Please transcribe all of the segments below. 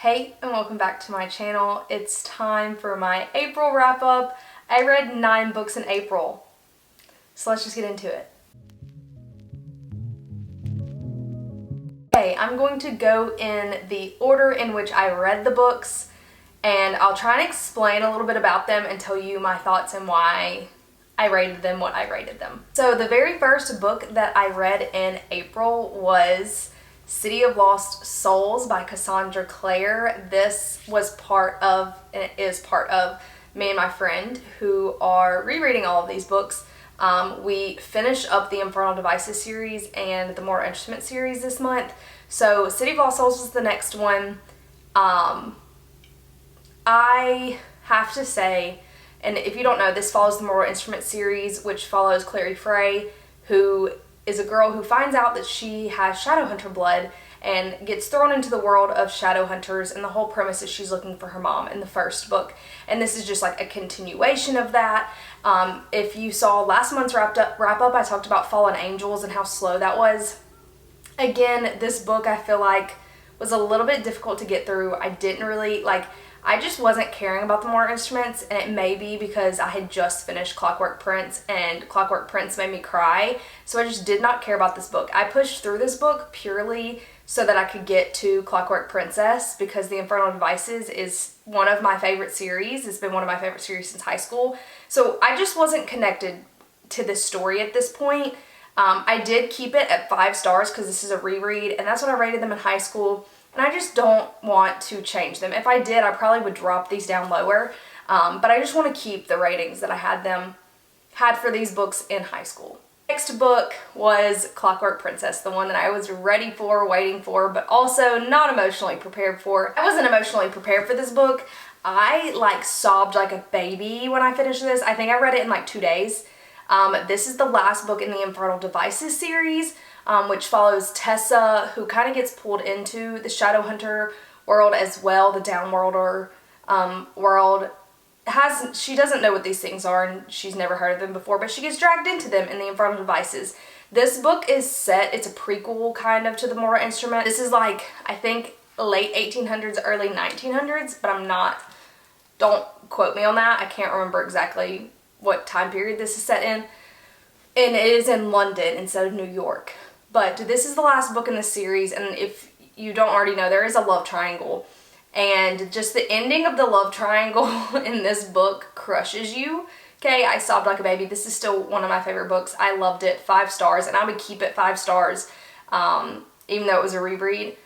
Hey, and welcome back to my channel. It's time for my April wrap up. I read 9 books in April, so let's just get into it. Okay, I'm going to go in the order in which I read the books, and I'll try and explain a little bit about them and tell you my thoughts and why I rated them what I rated them. So the very first book that I read in April was City of Lost Souls by Cassandra Clare. This was part of, and it is part of, me and my friend who are rereading all of these books. We finished up the Infernal Devices series and the Mortal Instruments series this month. So City of Lost Souls was the next one. I have to say, and if you don't know, this follows the Mortal Instruments series, which follows Clary Faye, who is a girl who finds out that she has Shadowhunter blood and gets thrown into the world of Shadowhunters, and the whole premise is she's looking for her mom in the first book. And this is just like a continuation of that. If you saw last month's wrap up, I talked about Fallen Angels and how slow that was. Again, this book I feel like was a little bit difficult to get through. I didn't really, I just wasn't caring about the Mortal Instruments, and it may be because I had just finished Clockwork Prince, and Clockwork Prince made me cry, so I just did not care about this book. I pushed through this book purely so that I could get to Clockwork Princess, because the Infernal Devices is one of my favorite series. It's been one of my favorite series since high school, so I just wasn't connected to this story at this point. I did keep it at 5 stars because this is a reread, and that's what I rated them in high school. And I just don't want to change them. If I did, I probably would drop these down lower. But I just want to keep the ratings that I had for these books in high school. Next book was Clockwork Princess, the one that I was ready for, waiting for, but also not emotionally prepared for. I wasn't emotionally prepared for this book. I sobbed like a baby when I finished this. I think I read it in 2 days. This is the last book in the Infernal Devices series, which follows Tessa, who kind of gets pulled into the Shadowhunter world as well, the Downworlder world. She doesn't know what these things are, and she's never heard of them before, but she gets dragged into them in the Infernal Devices. This book is set, it's a prequel kind of to the Mortal Instrument. This is I think late 1800s, early 1900s, but don't quote me on that. I can't remember exactly what time period this is set in. And it is in London instead of New York. But this is the last book in the series, and if you don't already know, there is a love triangle. And just the ending of the love triangle in this book crushes you. Okay, I sobbed like a baby. This is still one of my favorite books. I loved it. 5 stars, and I would keep it 5 stars. Even though it was a reread,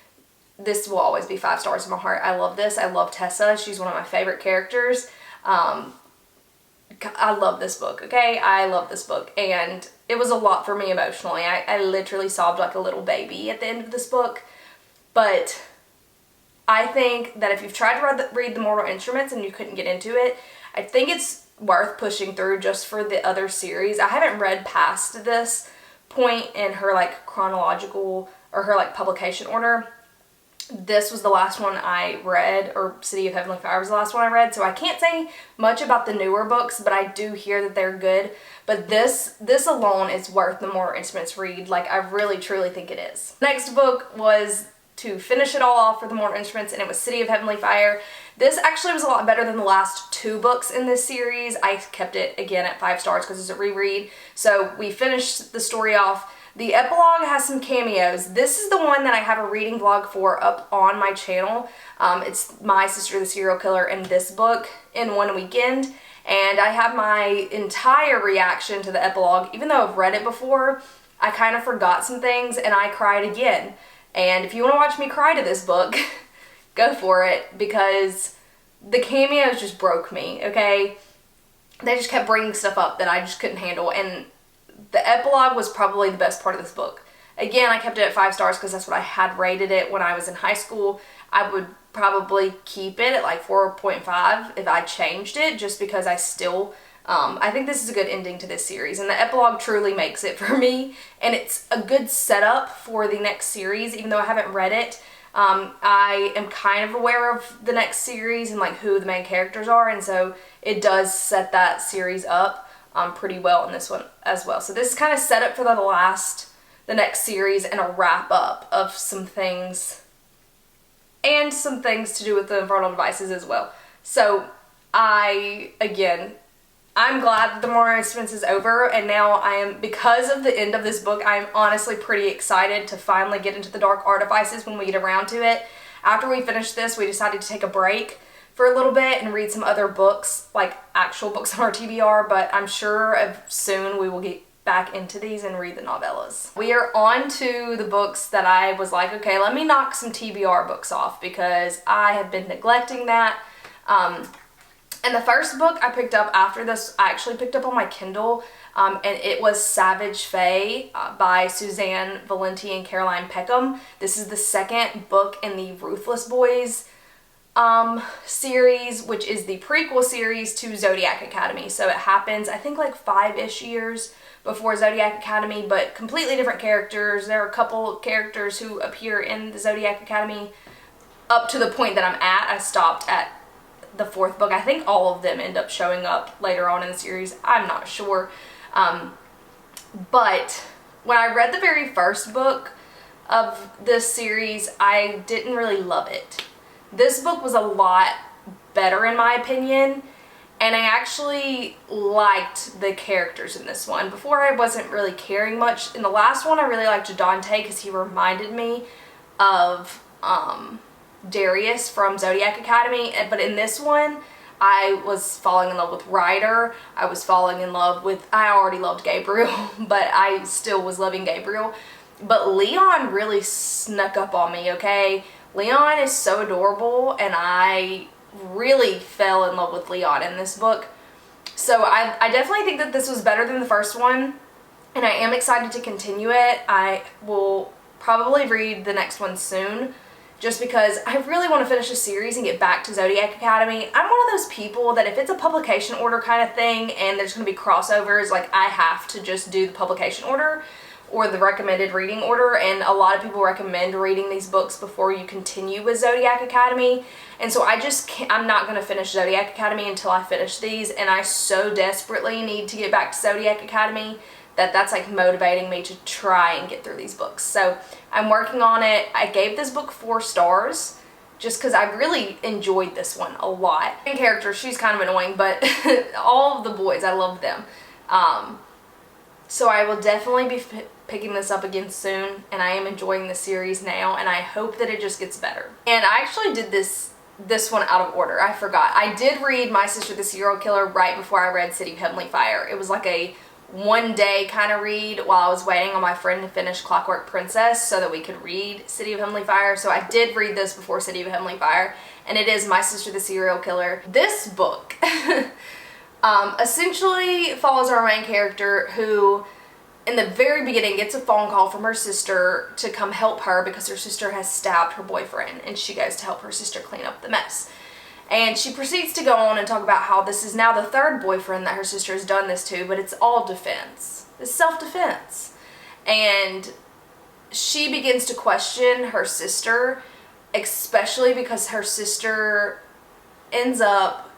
this will always be 5 stars in my heart. I love this. I love Tessa. She's one of my favorite characters. I love this book, okay? I love this book, and it was a lot for me emotionally. I literally sobbed like a little baby at the end of this book, but I think that if you've tried to read the Mortal Instruments and you couldn't get into it, I think it's worth pushing through just for the other series. I haven't read past this point in her chronological or her publication order. This was the last one I read, or City of Heavenly Fire was the last one I read, so I can't say much about the newer books, but I do hear that they're good. But this alone is worth the Mortal Instruments read. I really truly think it is. Next book was to finish it all off for the Mortal Instruments, and it was City of Heavenly Fire. This actually was a lot better than the last 2 books in this series. I kept it again at 5 stars because it's a reread. So we finished the story off. The epilogue has some cameos. This is the one that I have a reading vlog for up on my channel. It's My Sister the Serial Killer and this book in one weekend. And I have my entire reaction to the epilogue. Even though I've read it before, I kind of forgot some things and I cried again. And if you want to watch me cry to this book, go for it, because the cameos just broke me, okay? They just kept bringing stuff up that I just couldn't handle, and the epilogue was probably the best part of this book. Again, I kept it at 5 stars because that's what I had rated it when I was in high school. I would probably keep it at 4.5 if I changed it, just because I still, I think this is a good ending to this series. And the epilogue truly makes it for me. And it's a good setup for the next series, even though I haven't read it. I am kind of aware of the next series and who the main characters are. And so it does set that series up pretty well in this one as well. So this is kind of set up for the next series and a wrap up of some things and some things to do with the infernal devices as well. So I'm glad that the Moral Instruments is over, and now because of the end of this book, I'm honestly pretty excited to finally get into the Dark Artifices when we get around to it. After we finished this, we decided to take a break for a little bit and read some other books, like actual books on our TBR, but I'm sure soon we will get back into these and read the novellas. We are on to the books that I was like, okay, let me knock some TBR books off because I have been neglecting that. And the first book I picked up after this, I actually picked up on my Kindle, and it was Savage Faye by Suzanne Valenti and Caroline Peckham. This is the second book in the Ruthless Boys series, which is the prequel series to Zodiac Academy. So it happens, I think, like 5-ish years before Zodiac Academy, but completely different characters. There are a couple characters who appear in the Zodiac Academy up to the point that I'm at. I stopped at the 4th book. I think all of them end up showing up later on in the series. I'm not sure. But when I read the very first book of this series, I didn't really love it. This book was a lot better in my opinion, and I actually liked the characters in this one. Before, I wasn't really caring much. In the last one, I really liked Dante because he reminded me of Darius from Zodiac Academy, but in this one I was falling in love with Ryder. I already loved Gabriel, but I still was loving Gabriel. But Leon really snuck up on me, okay? Leon is so adorable, and I really fell in love with Leon in this book. So I definitely think that this was better than the first one, and I am excited to continue it. I will probably read the next one soon, just because I really want to finish the series and get back to Zodiac Academy. I'm one of those people that if it's a publication order kind of thing and there's going to be crossovers, like, I have to just do the publication order or the recommended reading order, and a lot of people recommend reading these books before you continue with Zodiac Academy, and so I'm not going to finish Zodiac Academy until I finish these, and I so desperately need to get back to Zodiac Academy that's like motivating me to try and get through these books. So I'm working on it. I gave this book 4 stars just because I really enjoyed this one a lot. Main character, she's kind of annoying, but all of the boys, I love them. So I will definitely be picking this up again soon, and I am enjoying the series now, and I hope that it just gets better. And I actually did this one out of order. I forgot. I did read My Sister the Serial Killer right before I read City of Heavenly Fire. It was like a one-day kind of read while I was waiting on my friend to finish Clockwork Princess so that we could read City of Heavenly Fire. So I did read this before City of Heavenly Fire, and it is My Sister the Serial Killer. This book essentially follows our main character, who in the very beginning gets a phone call from her sister to come help her because her sister has stabbed her boyfriend, and she goes to help her sister clean up the mess. And she proceeds to go on and talk about how this is now the 3rd boyfriend that her sister has done this to, but it's all defense. It's self-defense. And she begins to question her sister, especially because her sister ends up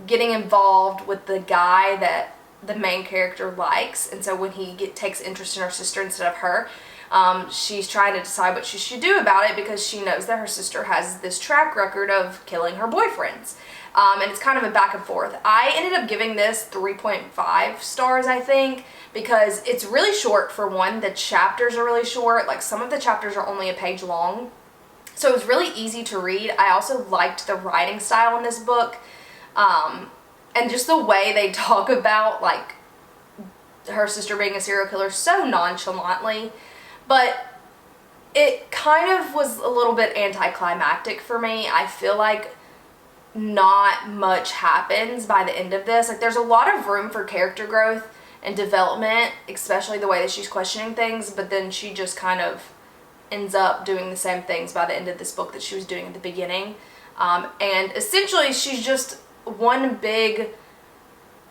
getting involved with the guy that the main character likes. And so when he takes interest in her sister instead of her, she's trying to decide what she should do about it because she knows that her sister has this track record of killing her boyfriends. And it's kind of a back and forth. I ended up giving this 3.5 stars, I think, because it's really short. For one, the chapters are really short. Like, some of the chapters are only a page long. So it was really easy to read. I also liked the writing style in this book. And just the way they talk about, like, her sister being a serial killer so nonchalantly. But it kind of was a little bit anticlimactic for me. I feel like not much happens by the end of this. Like, there's a lot of room for character growth and development, especially the way that she's questioning things, but then she just kind of ends up doing the same things by the end of this book that she was doing at the beginning. And essentially she's just one big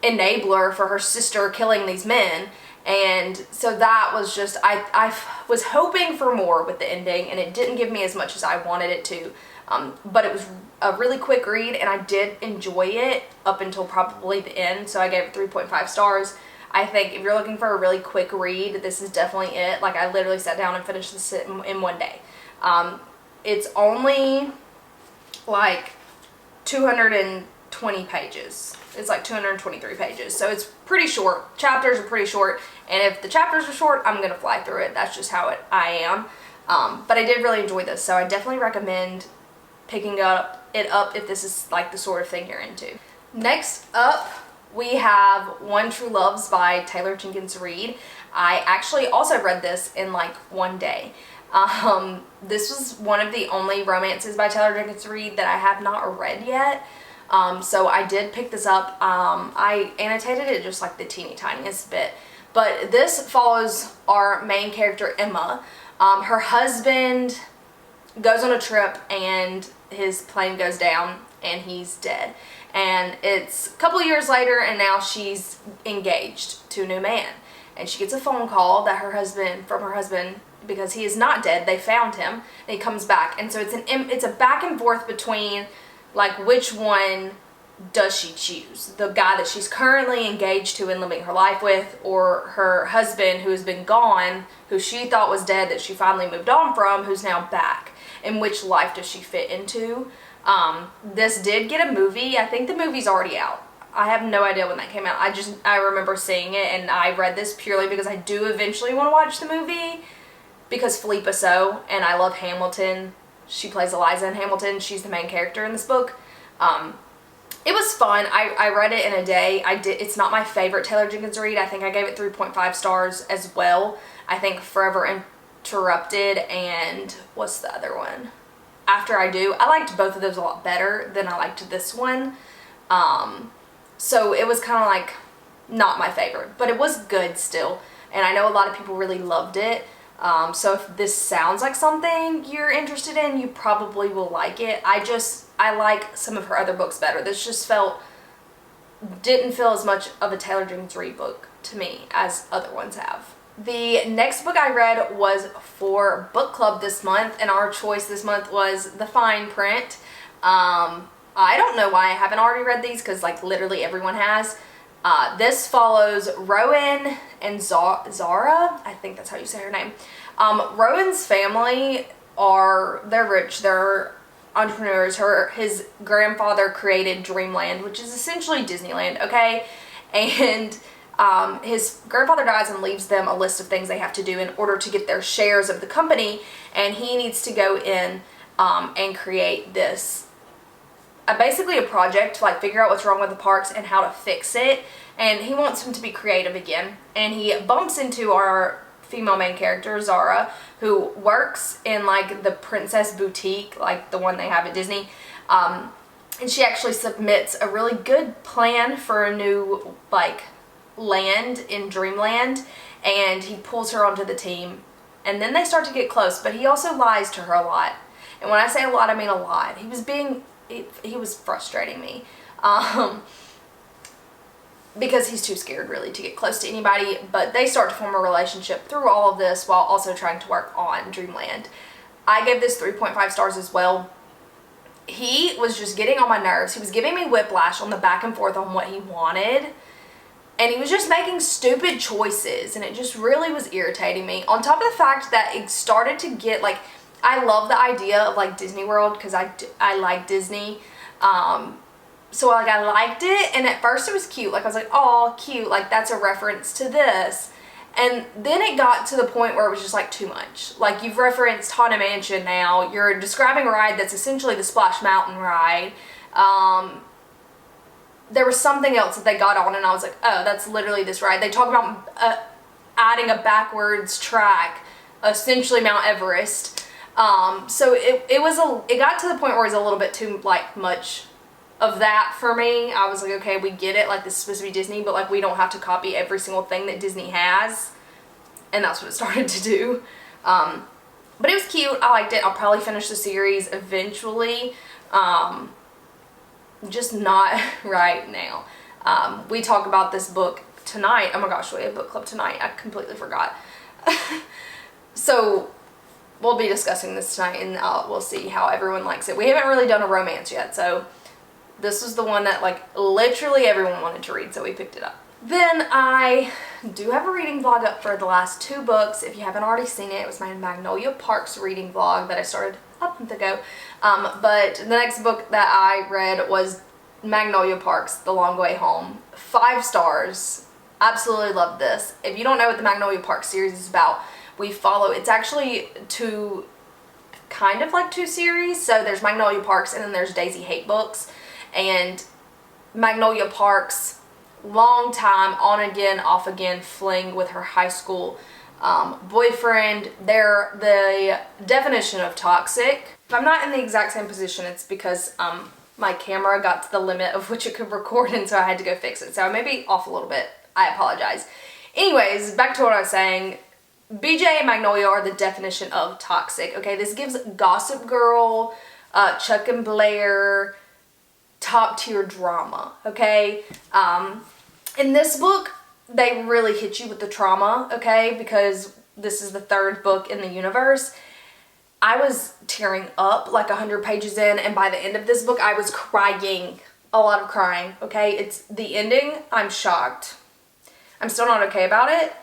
enabler for her sister killing these men. And so that was just, I was hoping for more with the ending, and it didn't give me as much as I wanted it to. But it was a really quick read, and I did enjoy it up until probably the end, so I gave it 3.5 stars. I think if you're looking for a really quick read, this is definitely it. Like, I literally sat down and finished this in one day. It's only like 220 pages. It's like 223 pages. So it's pretty short. Chapters are pretty short. And if the chapters are short, I'm going to fly through it. That's just how I am. But I did really enjoy this. So I definitely recommend picking it up if this is like the sort of thing you're into. Next up, we have One True Loves by Taylor Jenkins Reid. I actually also read this in like one day. This was one of the only romances by Taylor Jenkins Reid that I have not read yet. So I did pick this up. I annotated it just like the teeny tiniest bit. But this follows our main character, Emma. Her husband goes on a trip and his plane goes down and he's dead. And it's a couple years later and now she's engaged to a new man. And she gets a phone call that from her husband, because he is not dead. They found him and he comes back. And so it's a back and forth between like which one does she choose? The guy that she's currently engaged to and living her life with, or her husband who has been gone, who she thought was dead that she finally moved on from, who's now back. And which life does she fit into? This did get a movie. I think the movie's already out. I have no idea when that came out. I remember seeing it, and I read this purely because I do eventually want to watch the movie, because Philippa So, and I love Hamilton. She plays Eliza in Hamilton. She's the main character in this book. It was fun. I read it in a day. It's not my favorite Taylor Jenkins Reid. I think I gave it 3.5 stars as well. I think Forever Interrupted and what's the other one? After I Do. I liked both of those a lot better than I liked this one. So it was kind of like not my favorite, but it was good still. And I know a lot of people really loved it. So if this sounds like something you're interested in, you probably will like it. I like some of her other books better. This just didn't feel as much of a Taylor Jenkins Reid book to me as other ones have. The next book I read was for book club this month, and our choice this month was The Fine Print. I don't know why I haven't already read these, because like literally everyone has. This follows Rowan and Zara. I think that's how you say her name. Rowan's family they're rich. They're entrepreneurs. His grandfather created Dreamland, which is essentially Disneyland, okay? And his grandfather dies and leaves them a list of things they have to do in order to get their shares of the company, and he needs to go in and create this basically a project to like figure out what's wrong with the parks and how to fix it. And he wants him to be creative again, and he bumps into our female main character, Zara, who works in like the princess boutique, like the one they have at Disney, and she actually submits a really good plan for a new like land in Dreamland, and he pulls her onto the team, and then they start to get close. But he also lies to her a lot, and when I say a lot, I mean a lot. He was frustrating me, because he's too scared really to get close to anybody. But they start to form a relationship through all of this while also trying to work on Dreamland. I gave this 3.5 stars as well. He was just getting on my nerves. He was giving me whiplash on the back and forth on what he wanted, and he was just making stupid choices, and it just really was irritating me. On top of the fact that it started to get like, I love the idea of like Disney World, because I like Disney. So like I liked it, and at first it was cute. Like I was like, oh, cute, like that's a reference to this. And then it got to the point where it was just like too much. Like, you've referenced Haunted Mansion now. You're describing a ride that's essentially the Splash Mountain ride. There was something else that they got on, and I was like, oh, that's literally this ride. They talk about adding a backwards track, essentially Mount Everest. So it got to the point where it was a little bit too like much of that for me. I was like, okay, we get it, like this is supposed to be Disney, but like we don't have to copy every single thing that Disney has. And that's what it started to do. But it was cute. I liked it. I'll probably finish the series eventually. Just not right now. We talk about this book tonight. Oh my gosh, we have book club tonight. I completely forgot. So we'll be discussing this tonight, and we'll see how everyone likes it. We haven't really done a romance yet, so this was the one that like literally everyone wanted to read, so we picked it up. Then I do have a reading vlog up for the last 2 books. If you haven't already seen it, it was my Magnolia Parks reading vlog that I started a month ago. But the next book that I read was Magnolia Parks, The Long Way Home. 5 stars. Absolutely loved this. If you don't know what the Magnolia Parks series is about, it's actually kind of like 2 series. So there's Magnolia Parks and then there's Daisy Hate books. And Magnolia Parks, long time, on again, off again fling with her high school boyfriend. They're the definition of toxic. If I'm not in the exact same position, it's because my camera got to the limit of which it could record, and so I had to go fix it. So I may be off a little bit. I apologize. Anyways, back to what I was saying. BJ and Magnolia are the definition of toxic. Okay, this gives Gossip Girl, Chuck and Blair, top tier drama. Okay, in this book, they really hit you with the trauma, okay, because this is the 3rd book in the universe. I was tearing up like 100 pages in, and by the end of this book, I was crying. A lot of crying, okay? It's the ending. I'm shocked. I'm still not okay about it,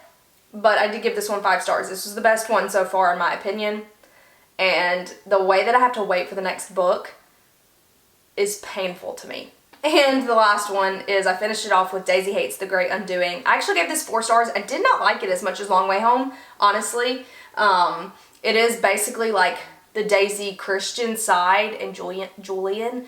but I did give this one 5 stars. This was the best one so far, in my opinion, and the way that I have to wait for the next book is painful to me. And the last one is, I finished it off with Daisy Hates the Great Undoing. I actually gave this 4 stars. I did not like it as much as Long Way Home, honestly. It is basically like the Daisy Christian side and Julian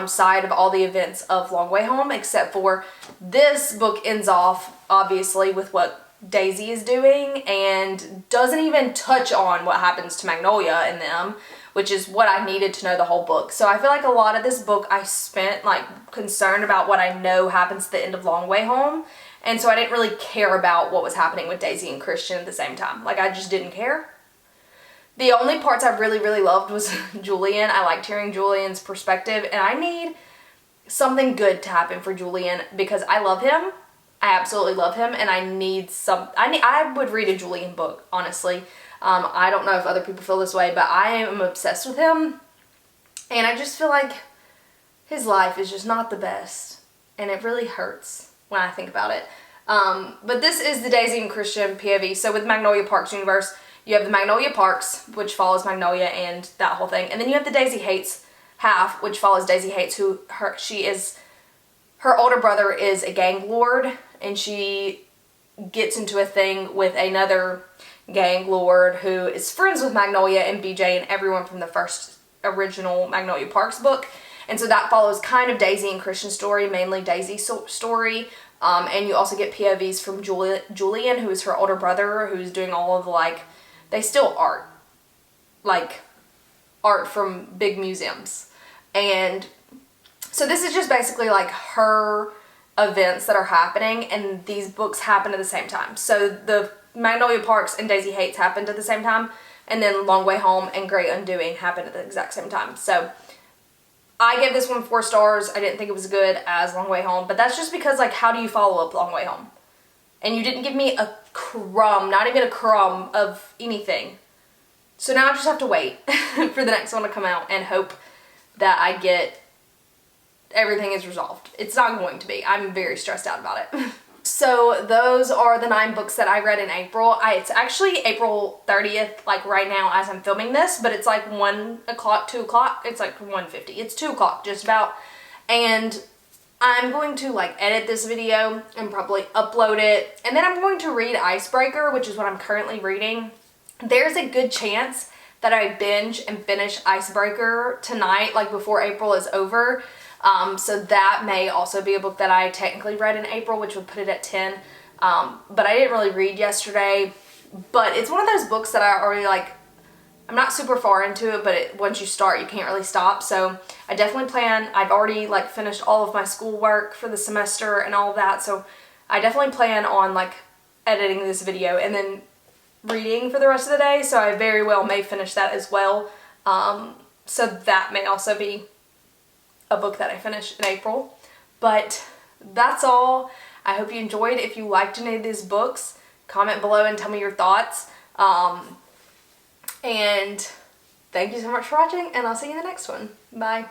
side of all the events of Long Way Home, except for this book ends off, obviously, with what Daisy is doing and doesn't even touch on what happens to Magnolia and them, which is what I needed to know the whole book. So I feel like a lot of this book I spent like concerned about what I know happens at the end of Long Way Home, and so I didn't really care about what was happening with Daisy and Christian at the same time. Like, I just didn't care. The only parts I really, really loved was Julian. I liked hearing Julian's perspective, and I need something good to happen for Julian because I love him. I absolutely love him, and I would read a Julian book, honestly. I don't know if other people feel this way, but I am obsessed with him, and I just feel like his life is just not the best, and it really hurts when I think about it. But this is the Daisy and Christian POV. So with Magnolia Parks universe, you have the Magnolia Parks, which follows Magnolia and that whole thing, and then you have the Daisy Hates half, which follows Daisy Hates, her older brother is a gang lord, and she gets into a thing with another gang lord who is friends with Magnolia and BJ and everyone from the first original Magnolia Parks book. And so that follows kind of Daisy and Christian's story, mainly Daisy's story. And you also get POVs from Julian, who is her older brother, who's doing all of the, they still art. Art from big museums. And so this is just basically her events that are happening, and these books happen at the same time. So the Magnolia Parks and Daisy Hates happened at the same time, and then Long Way Home and Great Undoing happened at the exact same time. So I gave this one 4 stars. I didn't think it was as good as Long Way Home, but that's just because, how do you follow up Long Way Home? And you didn't give me a crumb, not even a crumb of anything. So now I just have to wait for the next one to come out and hope that everything is resolved. It's not going to be. I'm very stressed out about it. So those are the 9 books that I read in April. It's actually April 30th, right now as I'm filming this, but it's 1 o'clock, 2 o'clock. It's 1:50. It's 2 o'clock just about. And I'm going to edit this video and probably upload it. And then I'm going to read Icebreaker, which is what I'm currently reading. There's a good chance that I binge and finish Icebreaker tonight, before April is over. So that may also be a book that I technically read in April, which would put it at 10. But I didn't really read yesterday. But it's one of those books that I already I'm not super far into it, but once you start, you can't really stop. So I definitely plan, I've already finished all of my schoolwork for the semester and all of that. So I definitely plan on editing this video and then reading for the rest of the day. So I very well may finish that as well. So that may also be a book that I finished in April. But that's all. I hope you enjoyed. If you liked any of these books, comment below and tell me your thoughts. And thank you so much for watching, and I'll see you in the next one. Bye.